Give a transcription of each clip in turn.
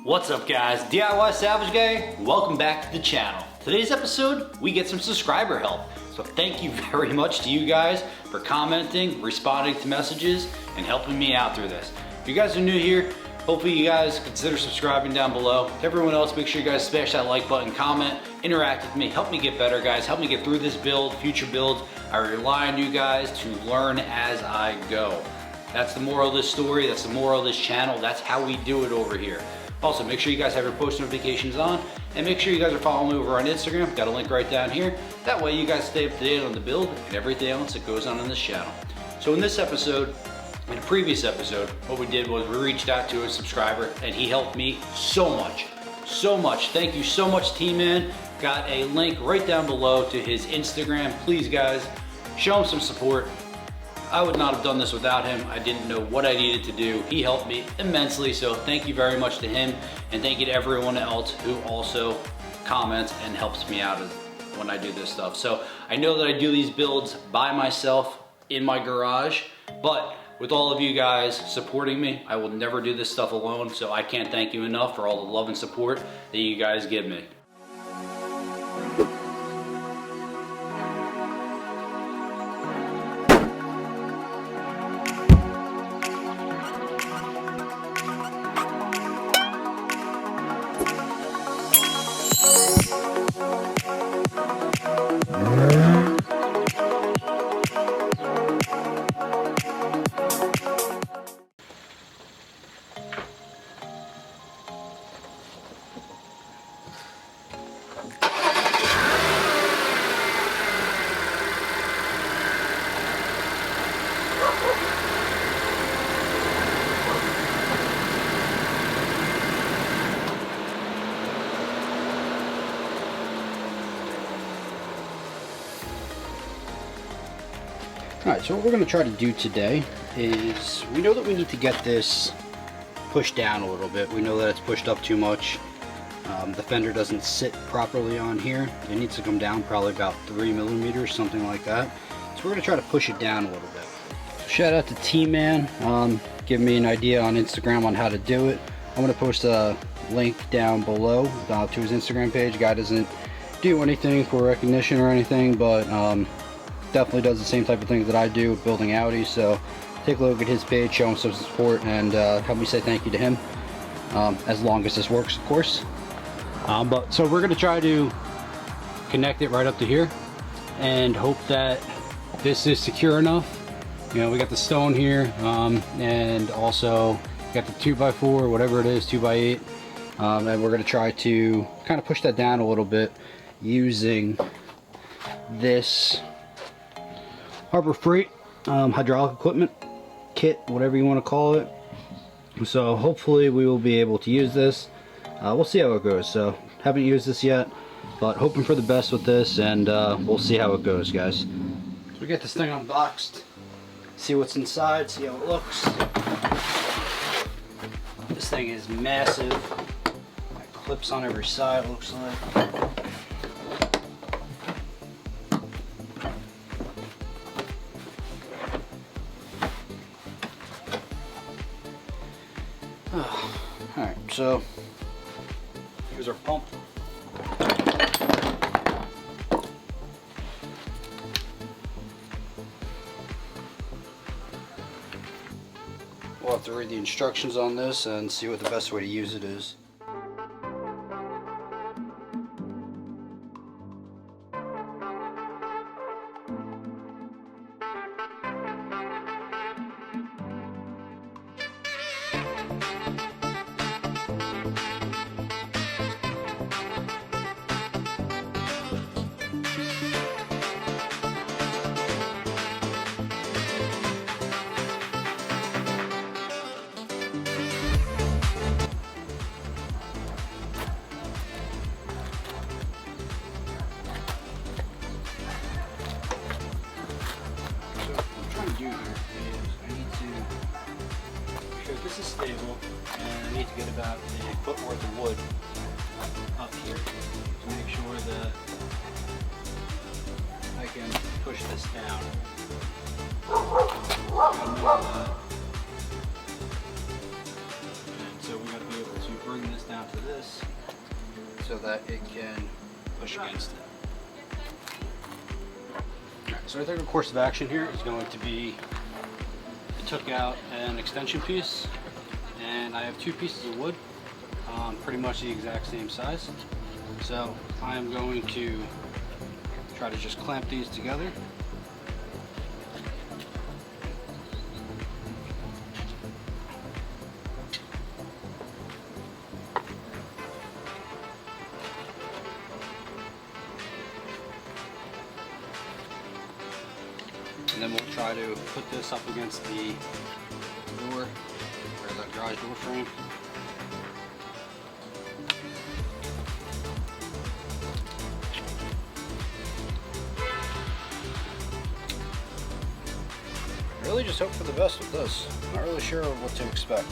What's up guys, DIY Salvage Guy, welcome back to the channel. Today's episode, we get some subscriber help. So thank you very much to you guys for commenting, responding to messages, and helping me out through this. If you guys are new here, hopefully you guys consider subscribing down below. To everyone else, make sure you guys smash that like button, comment, interact with me, help me get better guys, help me get through this build, future builds. I rely on you guys to learn as I go. That's the moral of this story, that's the moral of this channel, that's how we do it over here. Also, make sure you guys have your post notifications on, and make sure you guys are following me over on Instagram. Got a link right down here. That way you guys stay up to date on the build and everything else that goes on in this channel. So in this episode, in a previous episode, what we did was we reached out to a subscriber and he helped me so much. Thank you so much, T-Man. Got a link right down below to his Instagram. Please guys, show him some support. I would not have done this without him. I didn't know what I needed to do. He helped me immensely, so thank you very much to him, and thank you to everyone else who also comments and helps me out when I do this stuff. So I know that I do these builds by myself in my garage, but with all of you guys supporting me, I will never do this stuff alone, so I can't thank you enough for all the love and support that you guys give me. Alright, so what we're going to try to do today is, we know that we need to get this pushed down a little bit. We know that it's pushed up too much. The fender doesn't sit properly on here. It needs to come down probably about 3 millimeters, something like that. So we're going to try to push it down a little bit. So shout out to T-Man, giving me an idea on Instagram on how to do it. I'm going to post a link down below to his Instagram page. Guy doesn't do anything for recognition or anything, but definitely does the same type of things that I do building Audi. So take a look at his page, show him some support, and help me say thank you to him, as long as this works, of course. So we're going to try to connect it right up to here and hope that this is secure enough. You know, we got the stone here, and also got the 2x4, whatever it is, 2x8, and we're going to try to kind of push that down a little bit using this Harbor Freight hydraulic equipment kit, whatever you want to call it. So hopefully we will be able to use this. We'll see how it goes. So haven't used this yet, but hoping for the best with this, and we'll see how it goes, guys. So we get this thing unboxed, see what's inside, see how it looks. This thing is massive. Got clips on every side, looks like. Alright, so here's our pump. We'll have to read the instructions on this and see what the best way to use it is. This is stable, and I need to get about a foot worth of wood up here to make sure that I can push this down. And so we got to be able to bring this down onto this so that it can push against it. Alright, so I think the course of action here is going to be, I took out an extension piece, and I have two pieces of wood, pretty much the exact same size. So I'm going to try to just clamp these together. And then we'll try to put this up against the door, or the garage door frame. Really just hope for the best with this. Not really sure what to expect.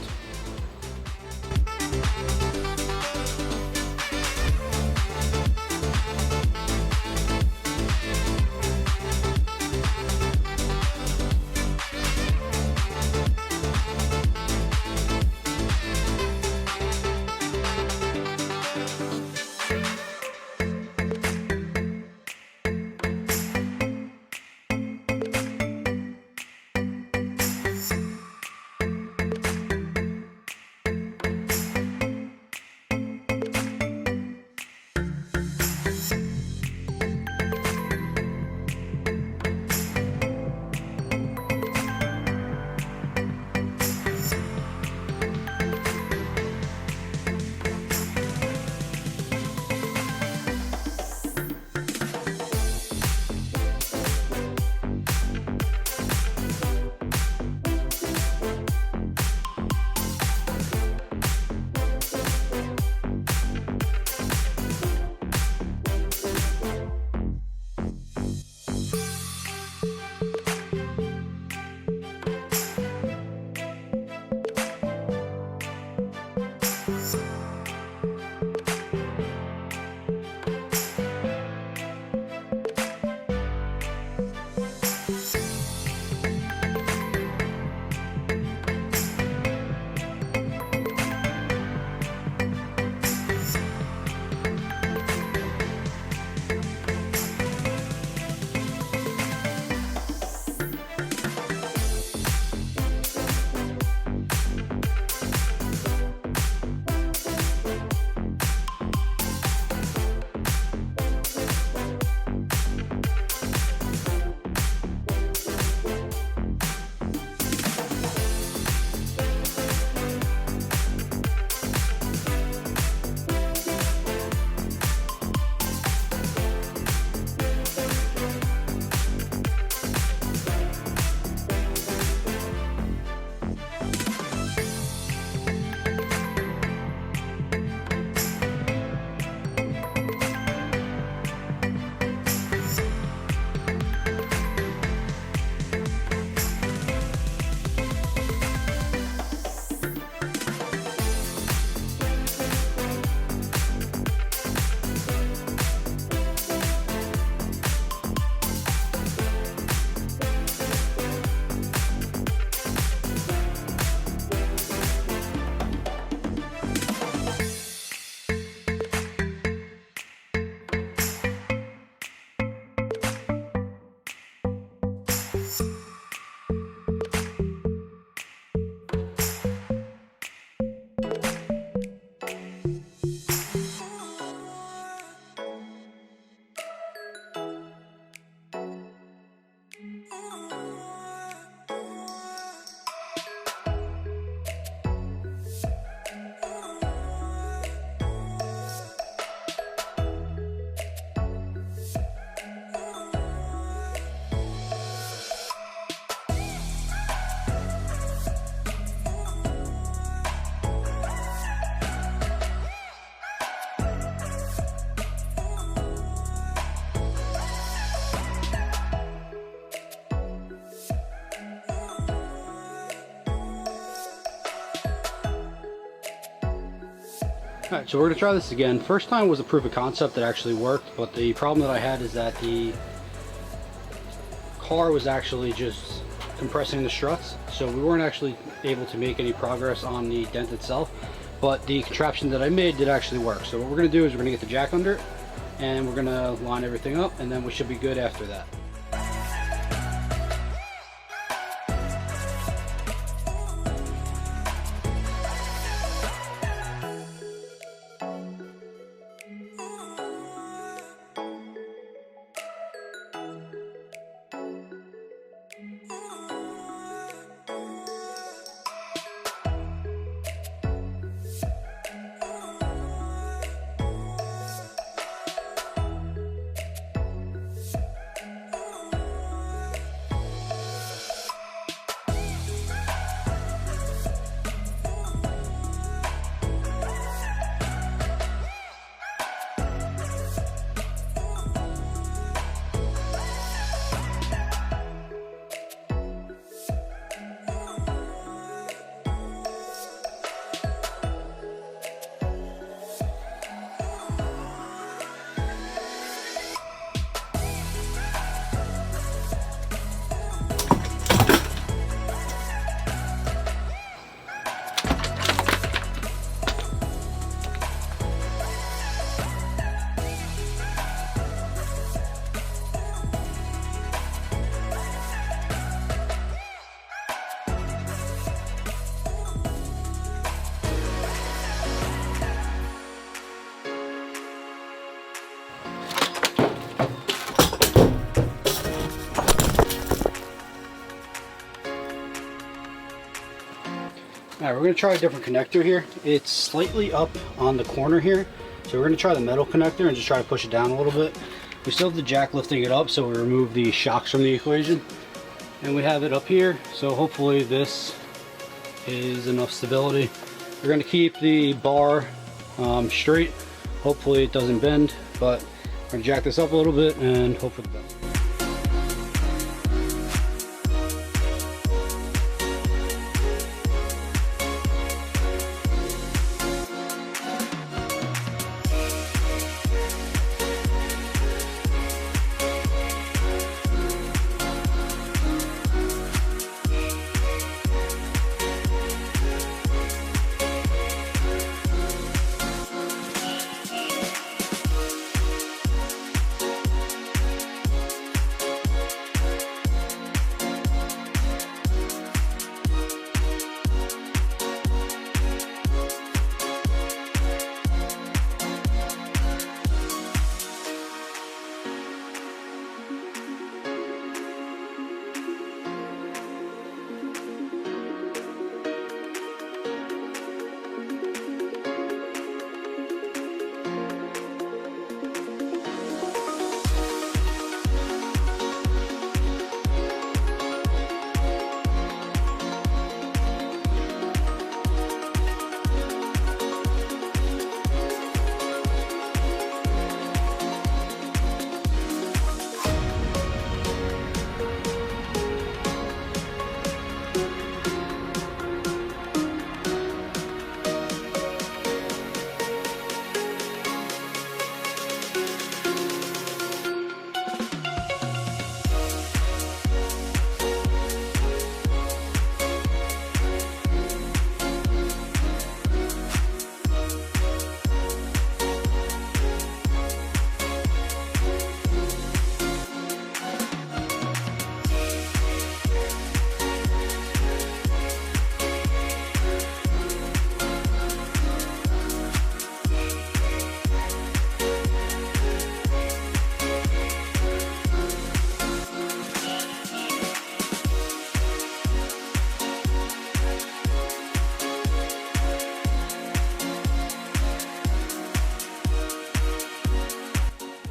Alright, so we're going to try this again. First time was a proof of concept that actually worked, but the problem that I had is that the car was actually just compressing the struts, so we weren't actually able to make any progress on the dent itself. but the contraption that I made did actually work. So what we're going to do is we're going to get the jack under it, and we're going to line everything up, and then we should be good after that. Alright, we're going to try a different connector here. It's slightly up on the corner here, so we're going to try the metal connector and just try to push it down a little bit. We still have the jack lifting it up, so we remove the shocks from the equation. And we have it up here, so hopefully this is enough stability. We're going to keep the bar straight. Hopefully it doesn't bend, but we're going to jack this up a little bit and hope for the best.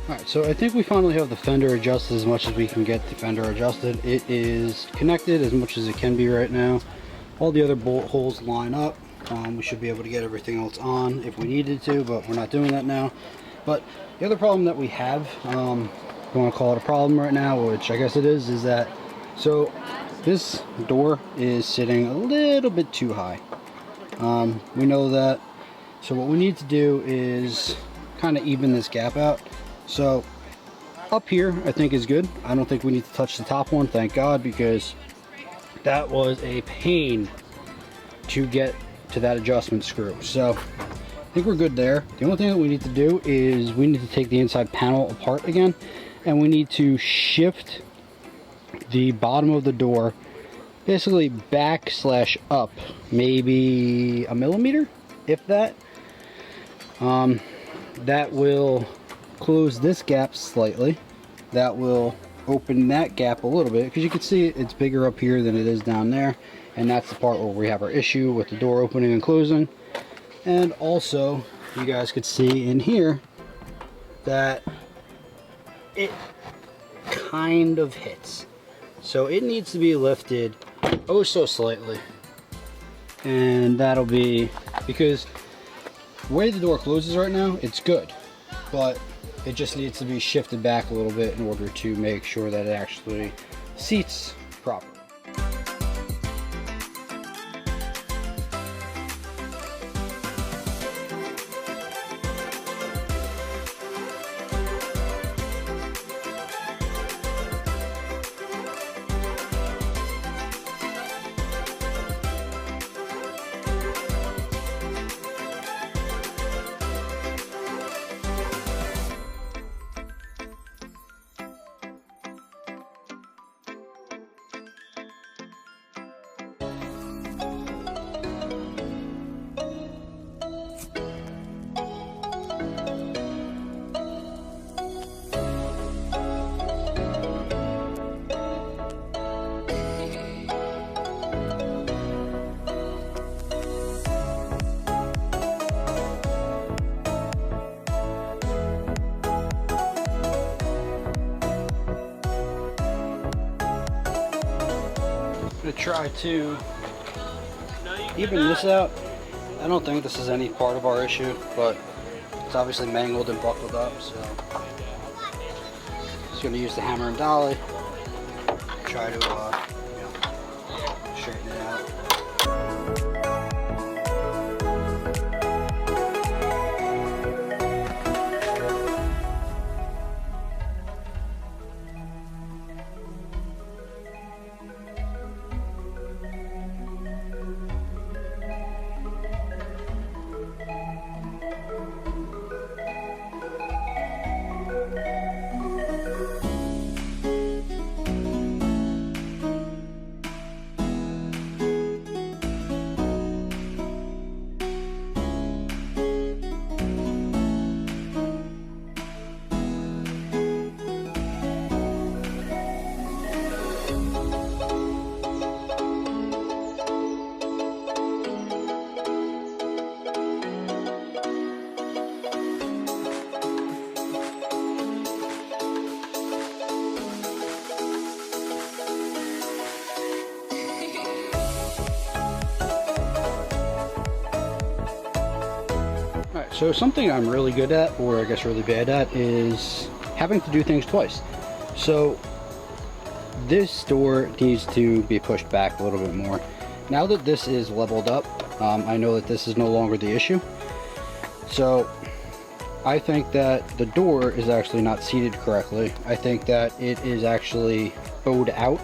Alright, so I think we finally have the fender adjusted as much as we can get the fender adjusted. It is connected as much as it can be right now. All the other bolt holes line up. We should be able to get everything else on if we needed to, but we're not doing that now. But the other problem that we have, I don't want to call it a problem right now, which I guess it is that, so this door is sitting a little bit too high. We know that, so what we need to do is kind of even this gap out. So up here I think is good. I don't think we need to touch the top one, thank God, because that was a pain to get to that adjustment screw. So I think we're good there. The only thing that we need to do is we need to take the inside panel apart again, and we need to shift the bottom of the door basically back slash up maybe a millimeter, if that. That will close this gap slightly. That will open that gap a little bit, because you can see it's bigger up here than it is down there, and that's the part where we have our issue with the door opening and closing. And also you guys could see in here that it kind of hits, so it needs to be lifted oh so slightly, and that'll be because the way the door closes right now, it's good, but it just needs to be shifted back a little bit in order to make sure that it actually seats properly. I'm gonna try to even this out. I don't think this is any part of our issue, but it's obviously mangled and buckled up, so just gonna use the hammer and dolly, try to straighten it out. So something I'm really good at, or I guess really bad at, is having to do things twice. So this door needs to be pushed back a little bit more. Now that this is leveled up, I know that this is no longer the issue. So I think that the door is actually not seated correctly. I think that it is actually bowed out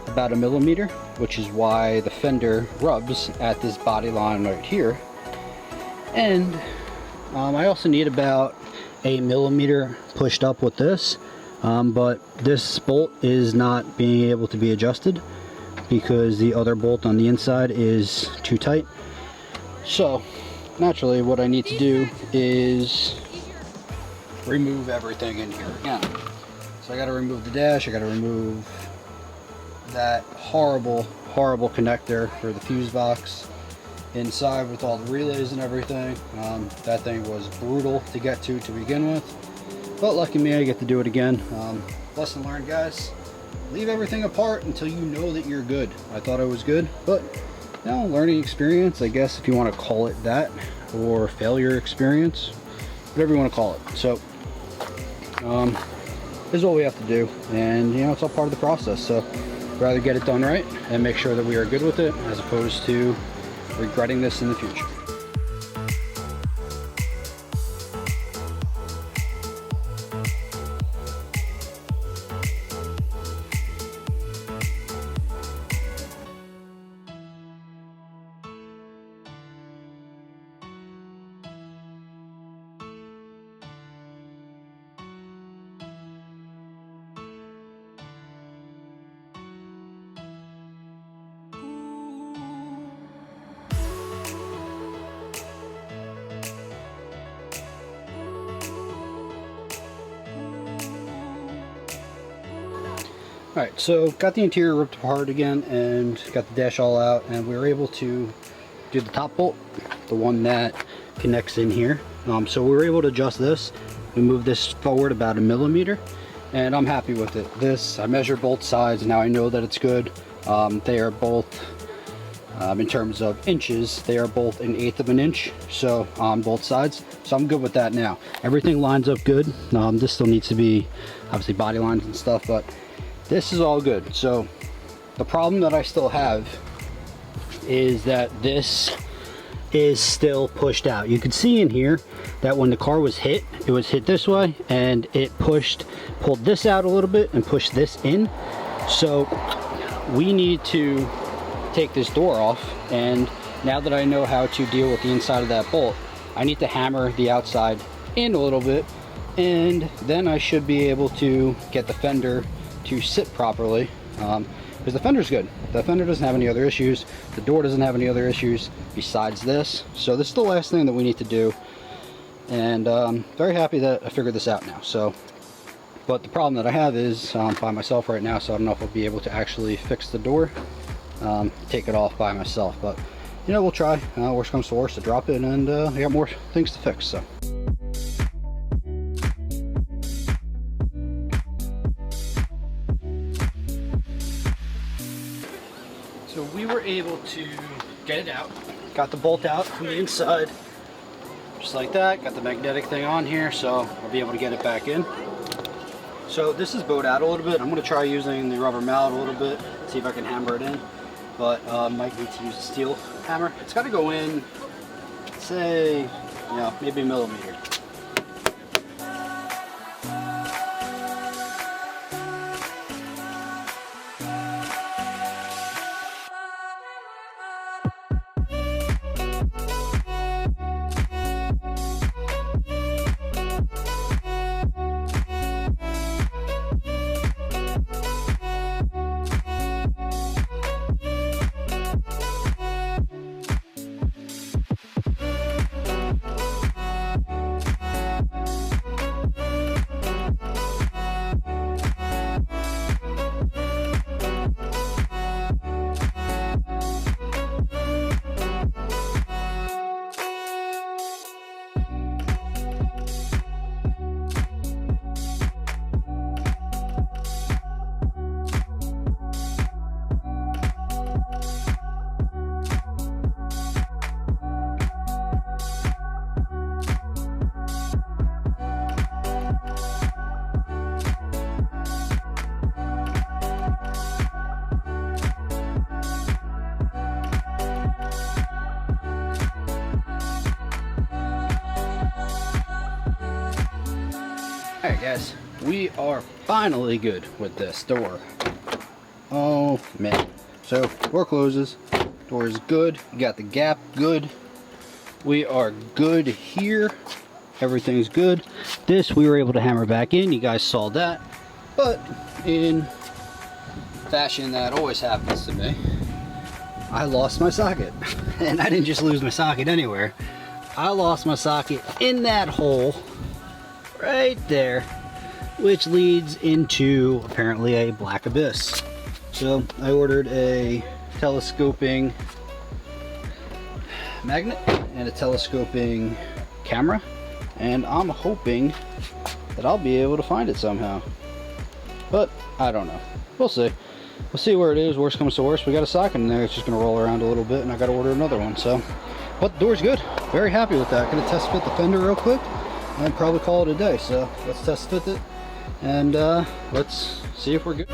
about a millimeter, which is why the fender rubs at this body line right here. And I also need about a millimeter pushed up with this, but this bolt is not being able to be adjusted because the other bolt on the inside is too tight. So naturally what I need to do is remove everything in here again. So I got to remove the dash, I got to remove that horrible connector for the fuse box inside with all the relays and everything. That thing was brutal to get to begin with, but lucky me, I get to do it again. Lesson learned, guys. Leave everything apart until you know that you're good. I thought I was good, but you know, learning experience, I guess, if you want to call it that, or failure experience, whatever you want to call it. So this is what we have to do, and you know, it's all part of the process. So I'd rather get it done right and make sure that we are good with it, as opposed to regretting this in the future. Alright, so got the interior ripped apart again and got the dash all out, and we were able to do the top bolt, the one that connects in here. So we were able to adjust this. We moved this forward about 1 millimeter, and I'm happy with it. This, I measured both sides, now I know that it's good. They are both, in terms of inches, they are both 1/8 of an inch, so on both sides. So I'm good with that now. Everything lines up good. This still needs to be, obviously, body lines and stuff, but this is all good. So the problem that I still have is that this is still pushed out. You can see in here that when the car was hit, it was hit this way, and it pulled this out a little bit and pushed this in. So we need to take this door off, and now that I know how to deal with the inside of that bolt, I need to hammer the outside in a little bit, and then I should be able to get the fender to sit properly, because the fender's good. The fender doesn't have any other issues. The door doesn't have any other issues besides this. So this is the last thing that we need to do, and very happy that I figured this out now. So, but the problem that I have is by myself right now, so I don't know if I'll be able to actually fix the door, take it off by myself. But you know, we'll try. Worst comes to worst, to drop it, and I got more things to fix. So. So we were able to get it out. Got the bolt out from the inside, just like that. Got the magnetic thing on here, so I'll be able to get it back in. So this is bowed out a little bit. I'm going to try using the rubber mallet a little bit, see if I can hammer it in. But might need to use a steel hammer. It's got to go in, say, you know, maybe 1 millimeter. Alright guys, we are finally good with this door. Oh man. So, door closes, door is good, you got the gap good. We are good here, everything's good. This we were able to hammer back in, you guys saw that. But in fashion that always happens to me, I lost my socket. And I didn't just lose my socket anywhere. I lost my socket in that hole right there, which leads into apparently a black abyss. So I ordered a telescoping magnet and a telescoping camera, and I'm hoping that I'll be able to find it somehow, but I don't know. We'll see. We'll see where it is. Worst comes to worst, we got a socket in there. It's just gonna roll around a little bit, and I got to order another one. So, but the door's good. Very happy with that. Gonna test fit the fender real quick and probably call it a day. So let's test fit it, and let's see if we're good.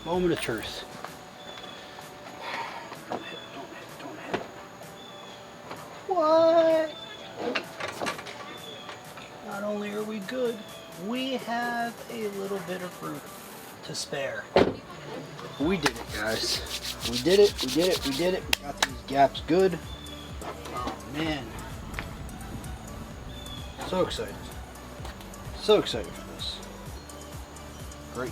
Moment of truth. Don't hit, don't hit, don't hit. What? Not only are we good, we have a little bit of room to spare. We did it, guys. We did it, we did it, we did it. We got these gaps good. Oh, man. So excited. So excited for this. Great.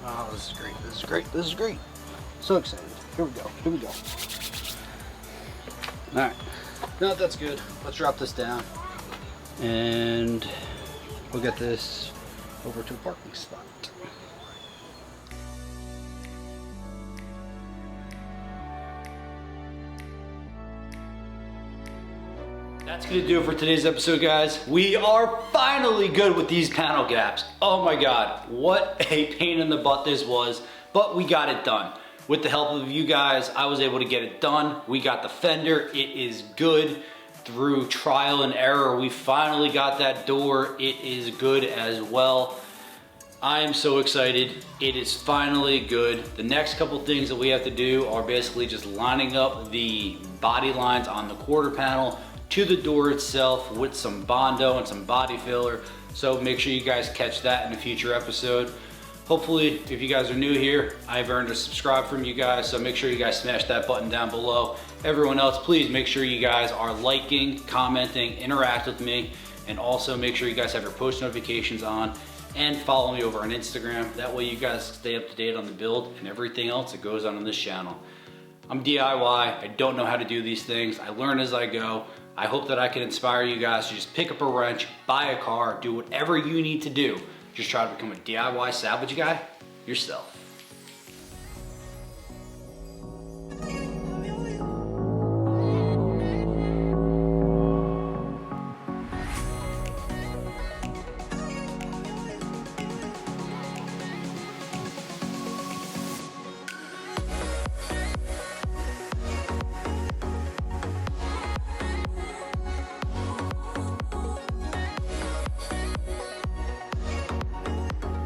Oh, this is great. This is great. This is great. So excited. Here we go. Here we go. Alright. Now that that's good, let's drop this down. And we'll get this over to a parking spot. That's gonna do it for today's episode, guys. We are finally good with these panel gaps. Oh my God, what a pain in the butt this was, but we got it done. With the help of you guys, I was able to get it done. We got the fender, it is good. Through trial and error, we finally got that door. It is good as well. I am so excited. It is finally good. The next couple things that we have to do are basically just lining up the body lines on the quarter panel to the door itself with some Bondo and some body filler. So make sure you guys catch that in a future episode. Hopefully, if you guys are new here, I've earned a subscribe from you guys, so make sure you guys smash that button down below. Everyone else, please make sure you guys are liking, commenting, interact with me, and also make sure you guys have your post notifications on and follow me over on Instagram. That way you guys stay up to date on the build and everything else that goes on this channel. I'm DIY, I don't know how to do these things. I learn as I go. I hope that I can inspire you guys to just pick up a wrench, buy a car, do whatever you need to do. Just try to become a DIY salvage guy yourself.